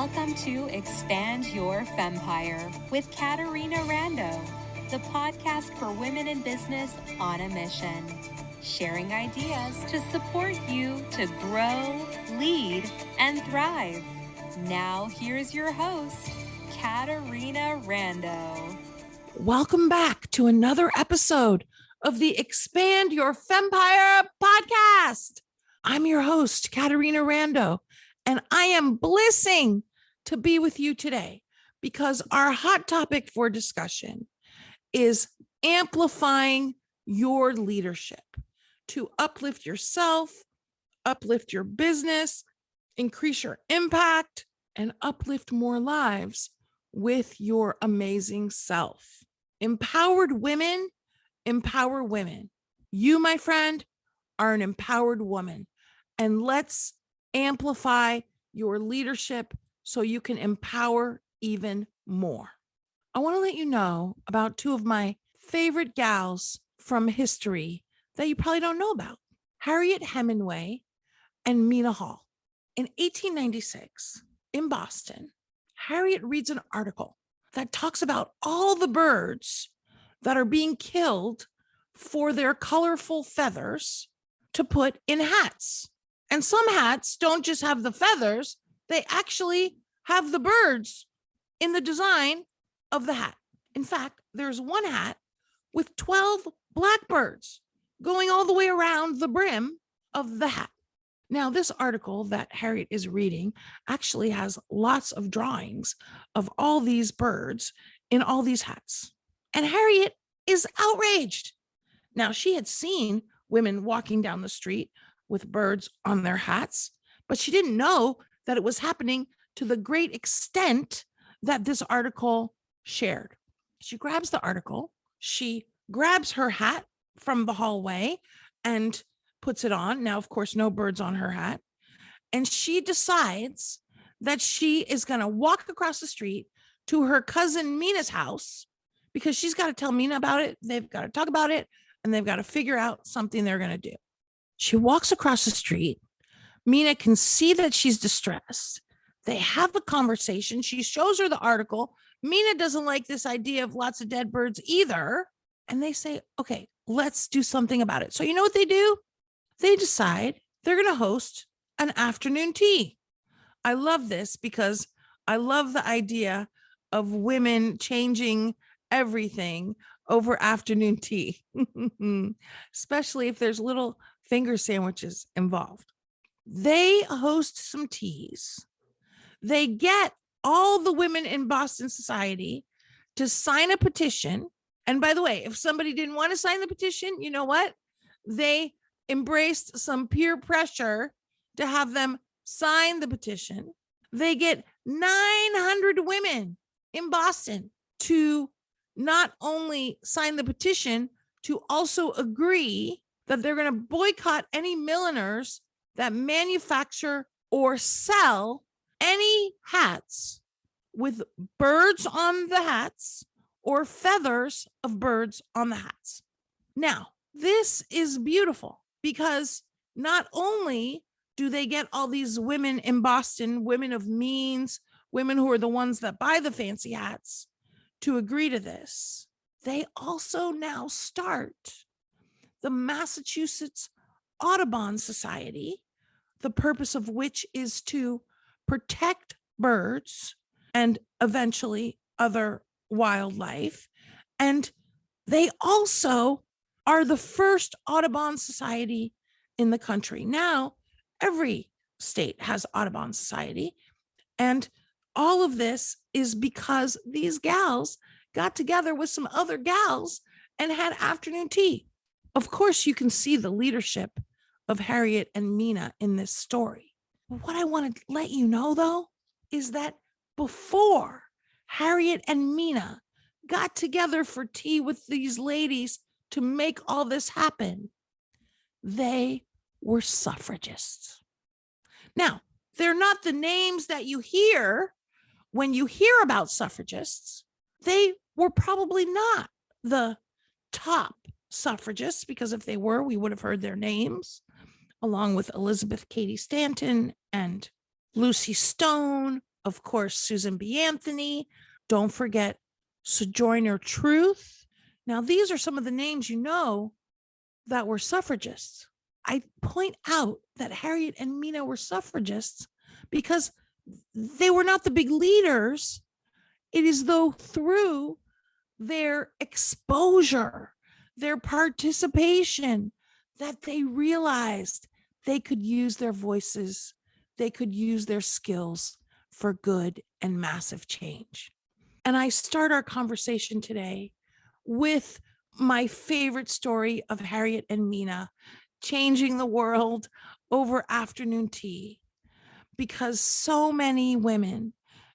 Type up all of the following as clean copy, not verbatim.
Welcome to Expand Your Fempire with Caterina Rando, the podcast for women in business on a mission, sharing ideas to support you to grow, lead, and thrive. Now, here's your host, Caterina Rando. Welcome back to another episode of the Expand Your Fempire podcast. I'm your host, Caterina Rando, and I am blissing to be with you today because our hot topic for discussion is amplifying your leadership to uplift yourself, uplift your business, increase your impact, and uplift more lives with your amazing self. Empowered women empower women. You, my friend, are an empowered woman, and let's amplify your leadership so you can empower even more. I want to let you know about two of my favorite gals from history that you probably don't know about: Harriet Hemingway and Mina Hall. In 1896, in Boston, Harriet reads an article that talks about all the birds that are being killed for their colorful feathers to put in hats. And some hats don't just have the feathers, they actually have the birds in the design of the hat. In fact, there's one hat with 12 blackbirds going all the way around the brim of the hat. Now, this article that Harriet is reading actually has lots of drawings of all these birds in all these hats. And Harriet is outraged. Now, she had seen women walking down the street with birds on their hats, but she didn't know that it was happening to the great extent that this article shared. She grabs the article, she grabs her hat from the hallway and puts it on. Now, of course, no birds on her hat. And she decides that she is going to walk across the street to her cousin Mina's house because she's got to tell Mina about it. They've got to talk about it and they've got to figure out something they're going to do. She walks across the street. Mina can see that she's distressed. They have a conversation. She shows her the article. Mina doesn't like this idea of lots of dead birds either. And they say, okay, let's do something about it. So you know what they do? They decide they're going to host an afternoon tea. I love this because I love the idea of women changing everything over afternoon tea, especially if there's little finger sandwiches involved. They host some teas. They get all the women in Boston society to sign a petition. And by the way, if somebody didn't want to sign the petition, you know what? They embraced some peer pressure to have them sign the petition. They get 900 women in Boston to not only sign the petition, to also agree that they're going to boycott any milliners that manufacture or sell any hats with birds on the hats or feathers of birds on the hats. Now, this is beautiful because not only do they get all these women in Boston, women of means, women who are the ones that buy the fancy hats, to agree to this, they also now start the Massachusetts Audubon Society, the purpose of which is to protect birds and eventually other wildlife. And they also are the first Audubon Society in the country. Now, every state has Audubon Society. And all of this is because these gals got together with some other gals and had afternoon tea. Of course, you can see the leadership of Harriet and Mina in this story. What I want to let you know, though, is that before Harriet and Mina got together for tea with these ladies to make all this happen, they were suffragists. Now, they're not the names that you hear when you hear about suffragists. They were probably not the top suffragists, because if they were, we would have heard their names, along with Elizabeth Cady Stanton and Lucy Stone of course, Susan B. Anthony. Don't forget Sojourner Truth. Now, these are some of the names that were suffragists. I point out that Harriet and Mina were suffragists because they were not the big leaders. It is though through their exposure, their participation, that they realized they could use their voices, they could use their skills for good and massive change. And I start our conversation today with my favorite story of Harriet and Mina changing the world over afternoon tea, because so many women,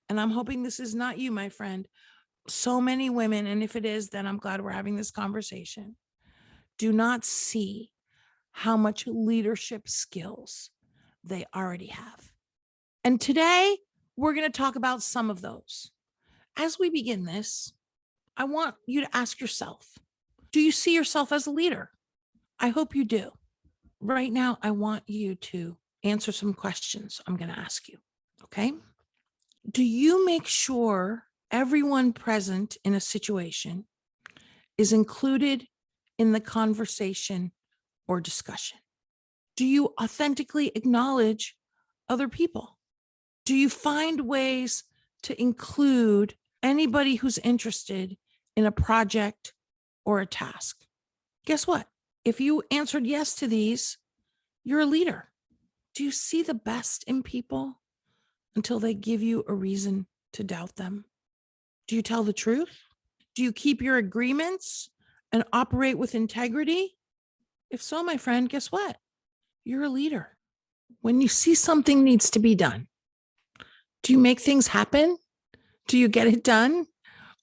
and I'm hoping this is not you, my friend, so many women, and if it is, then I'm glad we're having this conversation, do not see how much leadership skills they already have. And today, we're going to talk about some of those. As we begin this, I want you to ask yourself, do you see yourself as a leader? I hope you do. Right now, I want you to answer some questions I'm going to ask you, okay? Do you make sure everyone present in a situation is included in the conversation or discussion? Do you authentically acknowledge other people? Do you find ways to include anybody who's interested in a project or a task? Guess what? If you answered yes to these, you're a leader. Do you see the best in people until they give you a reason to doubt them? Do you tell the truth? Do you keep your agreements and operate with integrity? If so, my friend, guess what? You're a leader. When you see something needs to be done, do you make things happen? Do you get it done?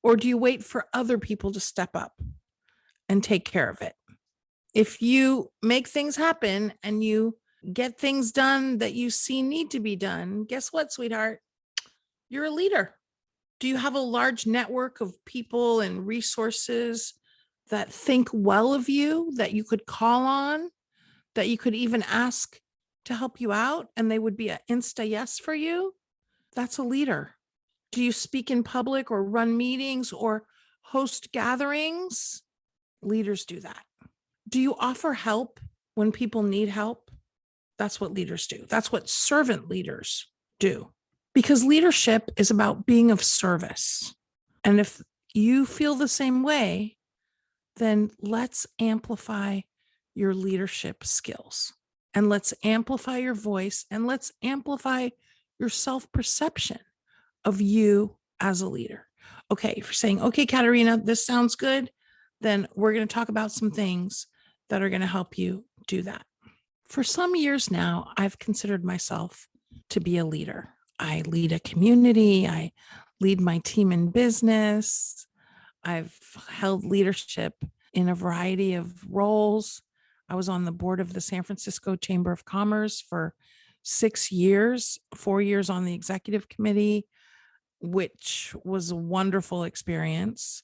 Or do you wait for other people to step up and take care of it? If you make things happen and you get things done that you see need to be done, guess what, sweetheart? You're a leader. Do you have a large network of people and resources that think well of you, that you could call on, that you could even ask to help you out, and they would be an insta yes for you? That's a leader. Do you speak in public or run meetings or host gatherings? Leaders do that. Do you offer help when people need help? That's what leaders do. That's what servant leaders do. Because leadership is about being of service. And if you feel the same way, then let's amplify your leadership skills, and let's amplify your voice, and let's amplify your self-perception of you as a leader. Okay, if you're saying, okay, Caterina, this sounds good, then we're going to talk about some things that are going to help you do that. For some years now, I've considered myself to be a leader. I lead a community. I lead my team in business. I've held leadership in a variety of roles. I was on the board of the San Francisco Chamber of Commerce for 6 years, 4 years on the executive committee, which was a wonderful experience.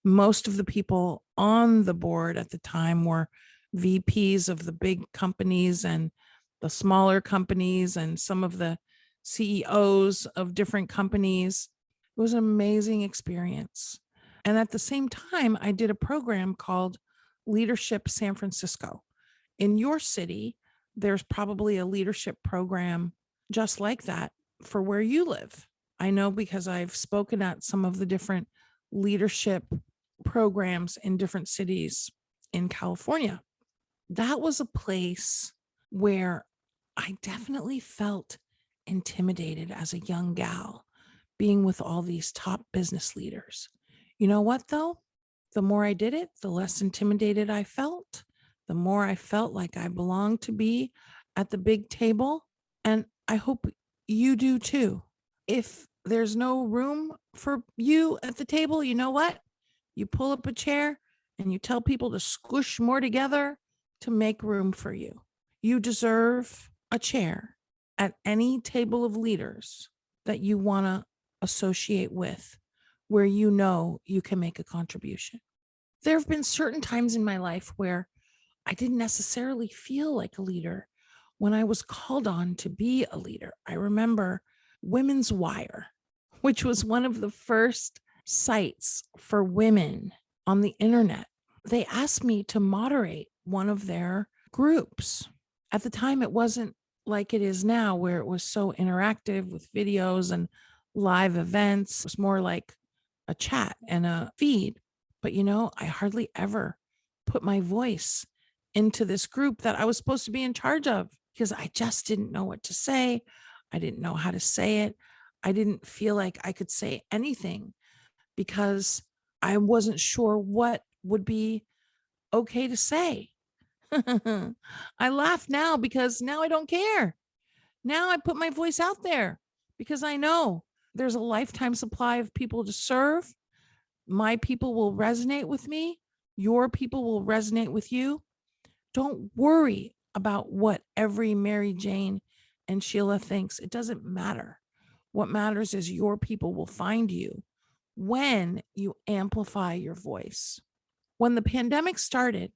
Most of the people on the board at the time were VPs of the big companies and the smaller companies and some of the CEOs of different companies. It was an amazing experience. And at the same time, I did a program called Leadership San Francisco. In your city, there's probably a leadership program just like that for where you live. I know because I've spoken at some of the different leadership programs in different cities in California. That was a place where I definitely felt intimidated as a young gal, being with all these top business leaders. You know what, though? The more I did it, the less intimidated I felt, the more I felt like I belonged to be at the big table. And I hope you do too. If there's no room for you at the table, you know what? You pull up a chair and you tell people to squish more together to make room for you. You deserve a chair at any table of leaders that you want to associate with, where you know you can make a contribution. There have been certain times in my life where I didn't necessarily feel like a leader when I was called on to be a leader. I remember Women's Wire, which was one of the first sites for women on the internet. They asked me to moderate one of their groups. At the time, it wasn't like it is now, where it was so interactive with videos and live events. It was more like a chat and a feed. But I hardly ever put my voice into this group that I was supposed to be in charge of because I just didn't know what to say. I didn't know how to say it. I didn't feel like I could say anything because I wasn't sure what would be okay to say. I laugh now because now I don't care. Now I put my voice out there because I know there's a lifetime supply of people to serve. My people will resonate with me. Your people will resonate with you. Don't worry about what every Mary Jane and Sheila thinks. It doesn't matter. What matters is your people will find you when you amplify your voice. When the pandemic started,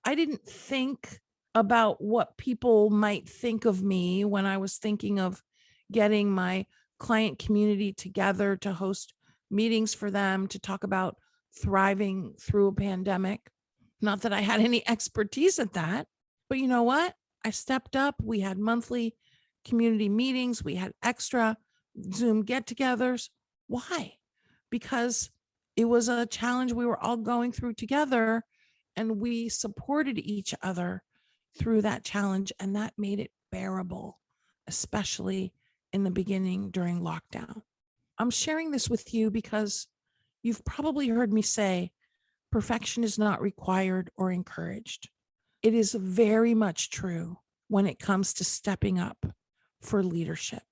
I didn't think about what people might think of me when I was thinking of getting my client community together to host meetings for them to talk about thriving through a pandemic. Not that I had any expertise at that, but you know what? I stepped up. We had monthly community meetings. We had extra Zoom get-togethers. Why? Because it was a challenge we were all going through together, and we supported each other through that challenge, and that made it bearable, especially in the beginning during lockdown. I'm sharing this with you because you've probably heard me say perfection is not required or encouraged. It is very much true when it comes to stepping up for leadership.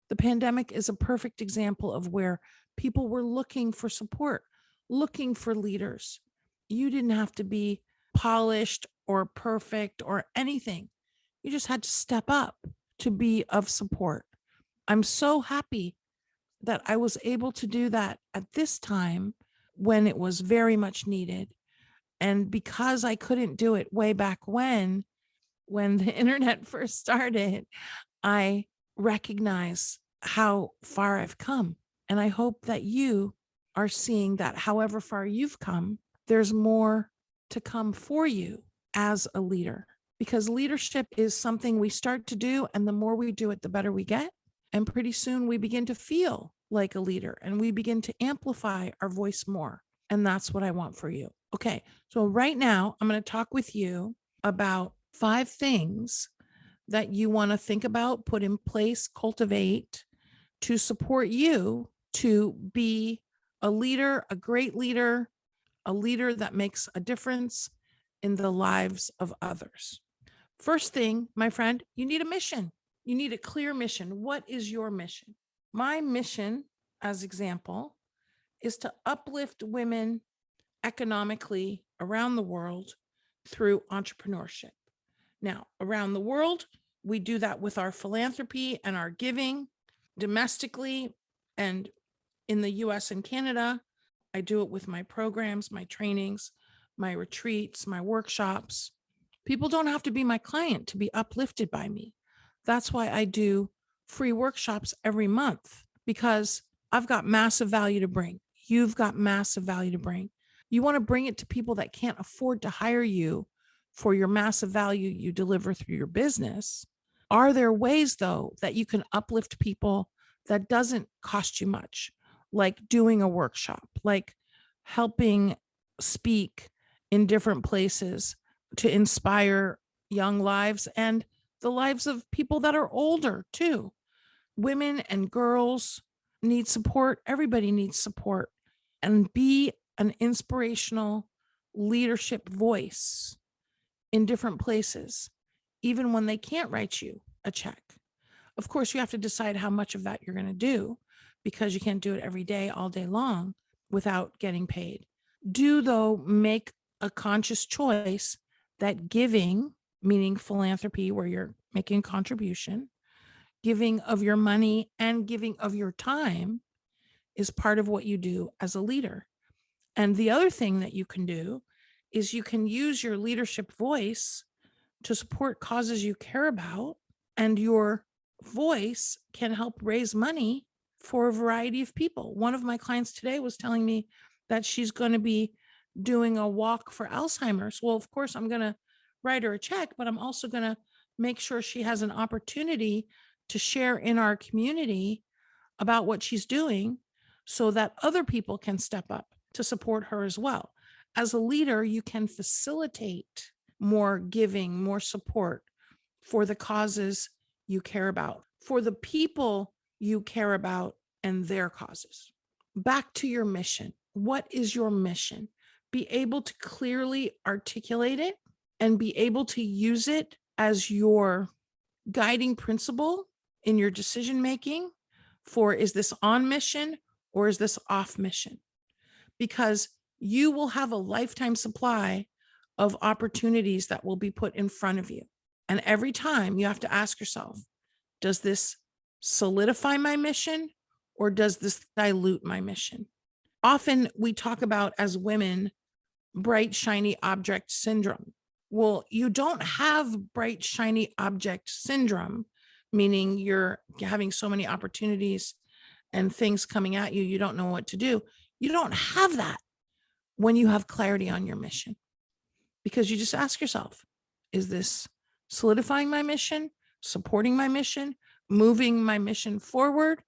The pandemic is a perfect example of where people were looking for support, looking for leaders. You didn't have to be polished or perfect or anything. You just had to step up to be of support. I'm so happy that I was able to do that at this time when it was very much needed. And because I couldn't do it way back when the internet first started, I recognize how far I've come. And I hope that you are seeing that however far you've come, there's more to come for you as a leader, because leadership is something we start to do. And the more we do it, the better we get. And pretty soon we begin to feel like a leader and we begin to amplify our voice more. And that's what I want for you. Okay. So right now I'm going to talk with you about 5 things that you want to think about, put in place, cultivate to support you to be a leader, a great leader, a leader that makes a difference in the lives of others. First thing, my friend, you need a mission. You need a clear mission. What is your mission? My mission, as example, is to uplift women economically around the world through entrepreneurship. Now, around the world, we do that with our philanthropy and our giving domestically and in the US and Canada. I do it with my programs, my trainings, my retreats, my workshops. People don't have to be my client to be uplifted by me. That's why I do free workshops every month, because I've got massive value to bring. You've got massive value to bring. You want to bring it to people that can't afford to hire you for your massive value you deliver through your business. Are there ways, though, that you can uplift people that doesn't cost you much, like doing a workshop, like helping speak in different places to inspire young lives and the lives of people that are older too? Women and girls need support. Everybody needs support. And be an inspirational leadership voice in different places, even when they can't write you a check. Of course, you have to decide how much of that you're going to do, because you can't do it every day, all day long without getting paid. Do, though, make a conscious choice that giving, meaning philanthropy, where you're making a contribution, giving of your money and giving of your time is part of what you do as a leader. And the other thing that you can do is you can use your leadership voice to support causes you care about, and your voice can help raise money for a variety of people. One of my clients today was telling me that she's going to be doing a walk for Alzheimer's. Well, of course, I'm going to write her a check, but I'm also going to make sure she has an opportunity to share in our community about what she's doing so that other people can step up to support her as well. As a leader, you can facilitate more giving, more support for the causes you care about, for the people you care about and their causes. Back to your mission. What is your mission? Be able to clearly articulate it and be able to use it as your guiding principle in your decision making for, is this on mission or is this off mission? Because you will have a lifetime supply of opportunities that will be put in front of you. And every time you have to ask yourself, does this solidify my mission or does this dilute my mission? Often we talk about, as women, bright, shiny object syndrome. Well, you don't have bright, shiny object syndrome, meaning you're having so many opportunities and things coming at you, you don't know what to do. You don't have that when you have clarity on your mission, because you just ask yourself, is this solidifying my mission, supporting my mission, moving my mission forward,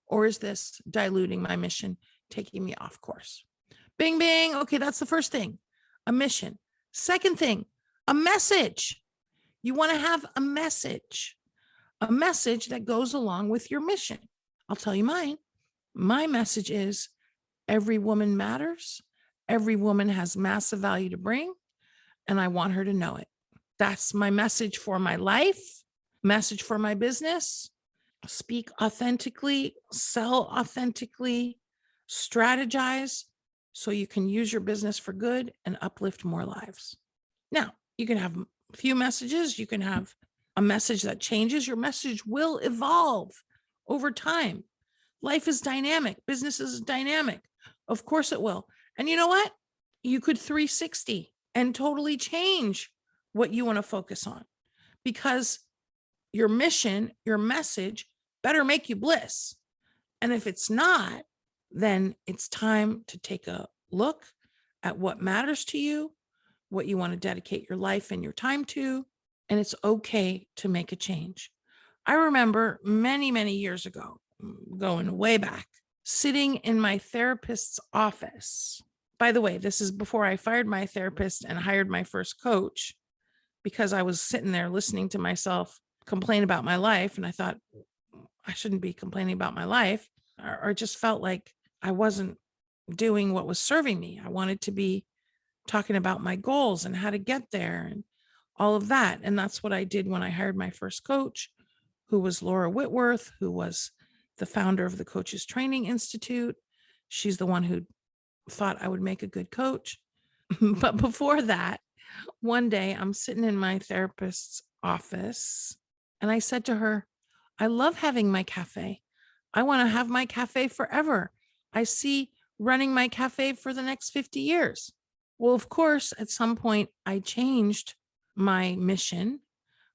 or is this diluting my mission, taking me off course? Bing, bing. Okay, that's the first thing, a mission. Second thing, a message. You want to have a message that goes along with your mission. I'll tell you mine. My message is every woman matters. Every woman has massive value to bring, and I want her to know it. That's my message for my life, message for my business. Speak authentically, sell authentically, strategize so you can use your business for good and uplift more lives. Now, you can have a few messages. You can have a message that changes. Your message will evolve over time. Life is dynamic. Business is dynamic. Of course it will. And you know what? You could 360 and totally change what you want to focus on, because your mission, your message better make you bliss. And if it's not, then it's time to take a look at what matters to you, what you want to dedicate your life and your time to, and it's okay to make a change. I remember many, many years ago, going way back, sitting in my therapist's office. By the way, this is before I fired my therapist and hired my first coach, because I was sitting there listening to myself complain about my life. And I thought, I shouldn't be complaining about my life, or just felt like I wasn't doing what was serving me. I wanted to be talking about my goals and how to get there and all of that. And that's what I did when I hired my first coach, who was Laura Whitworth, who was the founder of the Coaches Training Institute. She's the one who thought I would make a good coach. But before that, one day I'm sitting in my therapist's office and I said to her, I love having my cafe. I want to have my cafe forever. I see running my cafe for the next 50 years. Well, of course, at some point I changed my mission.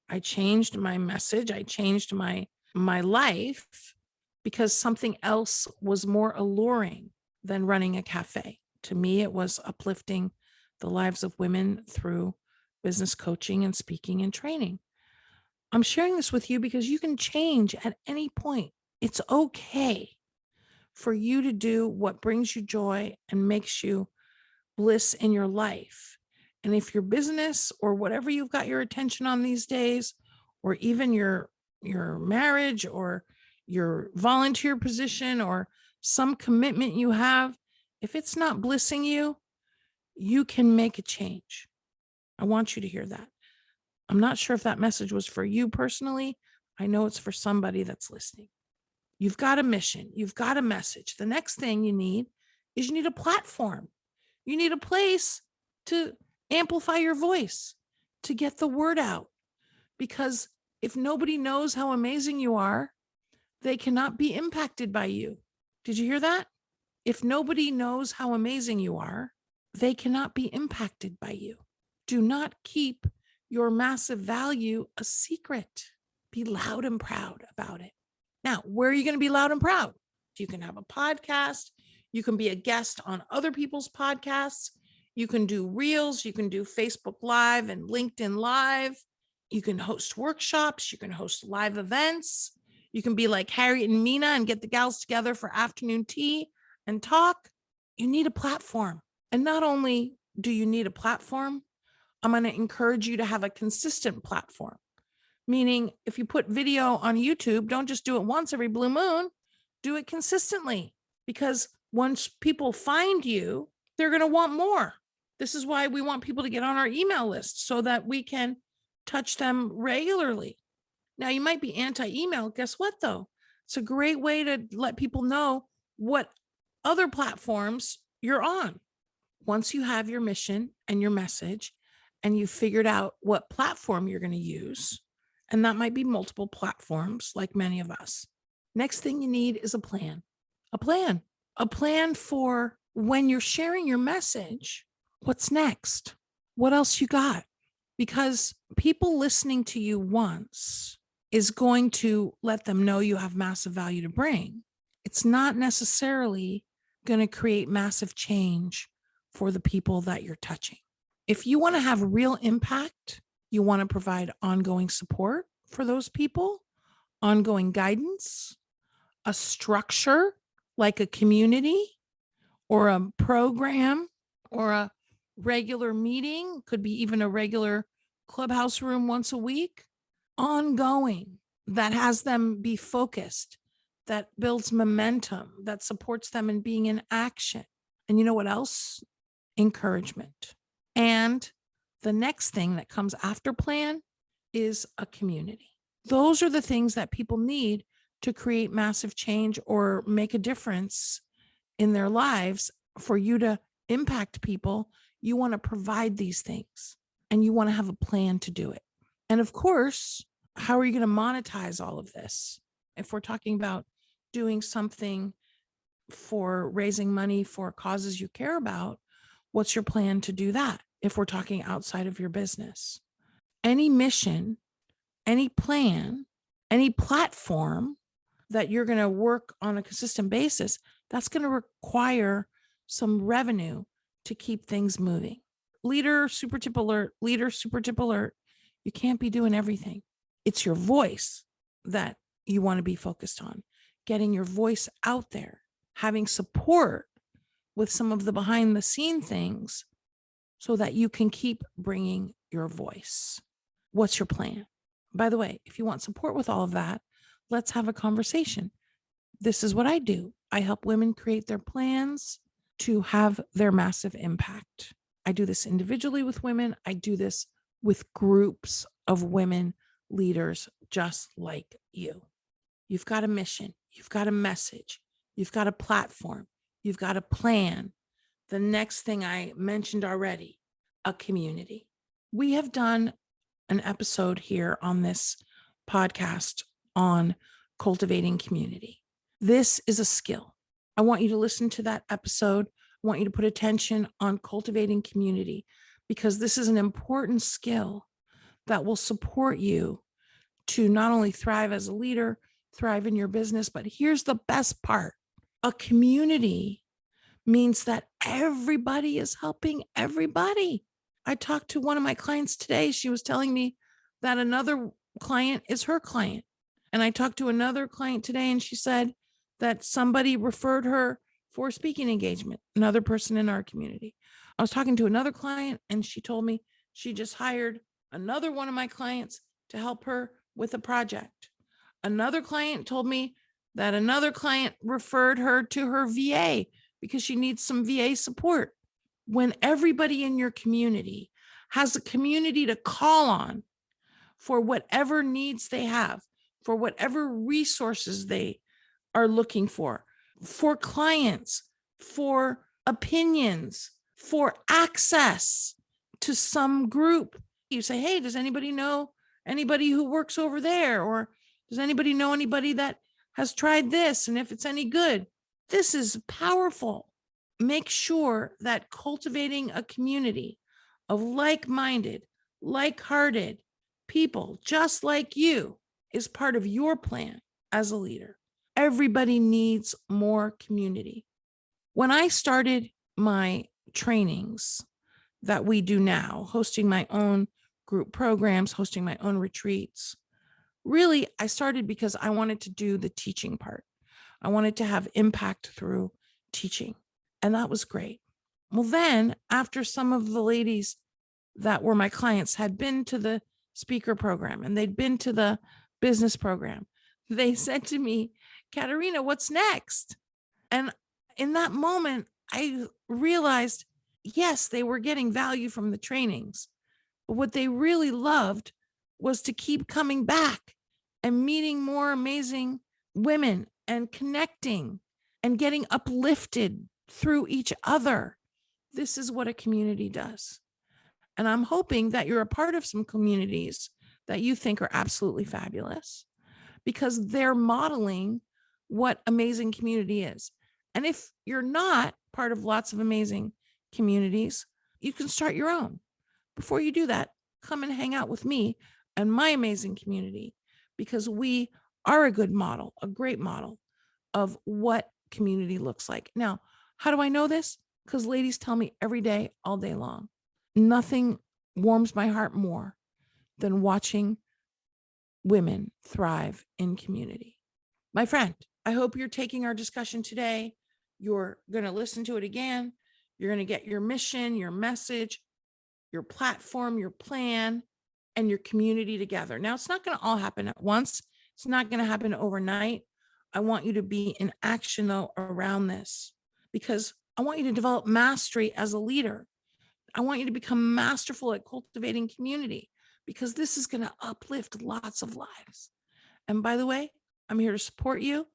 I changed my message. I changed my life, because something else was more alluring than running a cafe. To me, it was uplifting the lives of women through business coaching and speaking and training. I'm sharing this with you because you can change at any point. It's okay for you to do what brings you joy and makes you bliss in your life. And if your business or whatever you've got your attention on these days, or even your marriage or your volunteer position or some commitment you have, if it's not blissing you, you can make a change. I want you to hear that. I'm not sure if that message was for you personally. I know it's for somebody that's listening. You've got a mission. You've got a message. The next thing you need is you need a platform. You need a place to amplify your voice, to get the word out. Because if nobody knows how amazing you are, they cannot be impacted by you. Did you hear that? If nobody knows how amazing you are, they cannot be impacted by you. Do not keep your massive value a secret. Be loud and proud about it. Now, where are you going to be loud and proud? You can have a podcast. You can be a guest on other people's podcasts. You can do reels. You can do Facebook Live and LinkedIn Live. You can host workshops. You can host live events. You can be like Harriet and Mina and get the gals together for afternoon tea and talk. You need a platform. And not only do you need a platform, I'm going to encourage you to have a consistent platform. Meaning, if you put video on YouTube, don't just do it once every blue moon, do it consistently. Because once people find you, they're going to want more. This is why we want people to get on our email list so that we can touch them regularly. Now, you might be anti-email. Guess what, though? It's a great way to let people know what other platforms you're on. Once you have your mission and your message, and you've figured out what platform you're going to use, and that might be multiple platforms like many of us. Next thing you need is a plan. A plan for when you're sharing your message, what's next? What else you got? Because people listening to you once is going to let them know you have massive value to bring. It's not necessarily going to create massive change for the people that you're touching. If you want to have real impact, you want to provide ongoing support for those people, ongoing guidance, a structure like a community or a program or a regular meeting, could be even a regular clubhouse room once a week, ongoing, that has them be focused, that builds momentum, that supports them in being in action. And you know what else? Encouragement. And the next thing that comes after plan is a community. Those are the things that people need to create massive change or make a difference in their lives. For you to impact people, you want to provide these things and you want to have a plan to do it. And of course, how are you going to monetize all of this? If we're talking about doing something for raising money for causes you care about, what's your plan to do that? If we're talking outside of your business, any mission, any plan, any platform that you're going to work on a consistent basis, that's going to require some revenue to keep things moving. Leader super tip alert. You can't be doing everything. It's your voice that you want to be focused on, getting your voice out there, having support with some of the behind the scene things so that you can keep bringing your voice. What's your plan? By the way, if you want support with all of that, let's have a conversation. This is what I do. I help women create their plans to have their massive impact. I do this individually with women. I do this with groups of women leaders just like you. You've got a mission. You've got a message. You've got a platform. You've got a plan. The next thing I mentioned already, a community. We have done an episode here on this podcast on cultivating community. This is a skill. I want you to listen to that episode. I want you to put attention on cultivating community, because this is an important skill that will support you to not only thrive as a leader, thrive in your business, but here's the best part. A community means that everybody is helping everybody. I talked to one of my clients today. She was telling me that another client is her client. And I talked to another client today, and she said that somebody referred her for a speaking engagement, another person in our community. I was talking to another client, and she told me she just hired another one of my clients to help her with a project. Another client told me that another client referred her to her VA because she needs some VA support. When everybody in your community has a community to call on for whatever needs they have, for whatever resources they are looking for clients, for opinions, for access to some group, you say, hey, does anybody know anybody who works over there? Or does anybody know anybody that has tried this? And if it's any good, this is powerful. Make sure that cultivating a community of like-minded, like-hearted people just like you is part of your plan as a leader. Everybody needs more community. When I started my trainings that we do now, hosting my own group programs, hosting my own retreats, really, I started because I wanted to do the teaching part. I wanted to have impact through teaching. And that was great. Well, then after some of the ladies that were my clients had been to the speaker program and they'd been to the business program, they said to me, Caterina, what's next? And in that moment, I realized, yes, they were getting value from the trainings, but what they really loved was to keep coming back and meeting more amazing women and connecting and getting uplifted through each other. This is what a community does. And I'm hoping that you're a part of some communities that you think are absolutely fabulous because they're modeling what amazing community is. And if you're not part of lots of amazing communities, you can start your own. Before you do that, come and hang out with me and my amazing community because we are a good model, a great model of what community looks like. Now, how do I know this? Because ladies tell me every day, all day long. Nothing warms my heart more than watching women thrive in community. My friend, I hope you're taking our discussion today. You're going to listen to it again. You're going to get your mission, your message, your platform, your plan, and your community together. Now, it's not going to all happen at once. It's not going to happen overnight. I want you to be in action, though, around this because I want you to develop mastery as a leader. I want you to become masterful at cultivating community because this is going to uplift lots of lives. And by the way, I'm here to support you.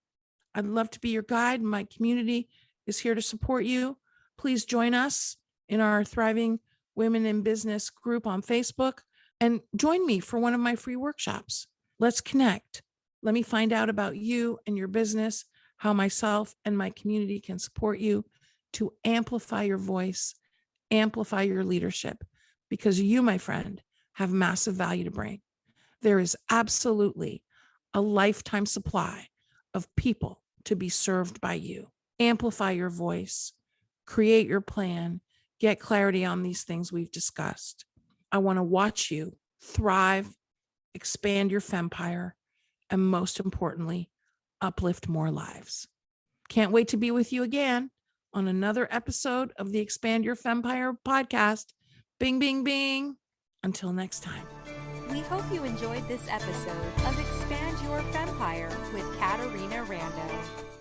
I'd love to be your guide. My community is here to support you. Please join us in our Thriving Women in Business group on Facebook and join me for one of my free workshops. Let's connect. Let me find out about you and your business, how myself and my community can support you to amplify your voice, amplify your leadership, because you, my friend, have massive value to bring. There is absolutely a lifetime supply of people to be served by you. Amplify your voice, create your plan, get clarity on these things we've discussed. I want to watch you thrive, expand your fempire, and most importantly, uplift more lives. Can't wait to be with you again on another episode of the Expand Your Fempire podcast. Bing, bing, bing. Until next time. We hope you enjoyed this episode of Expand Your Fempire with Caterina Rando.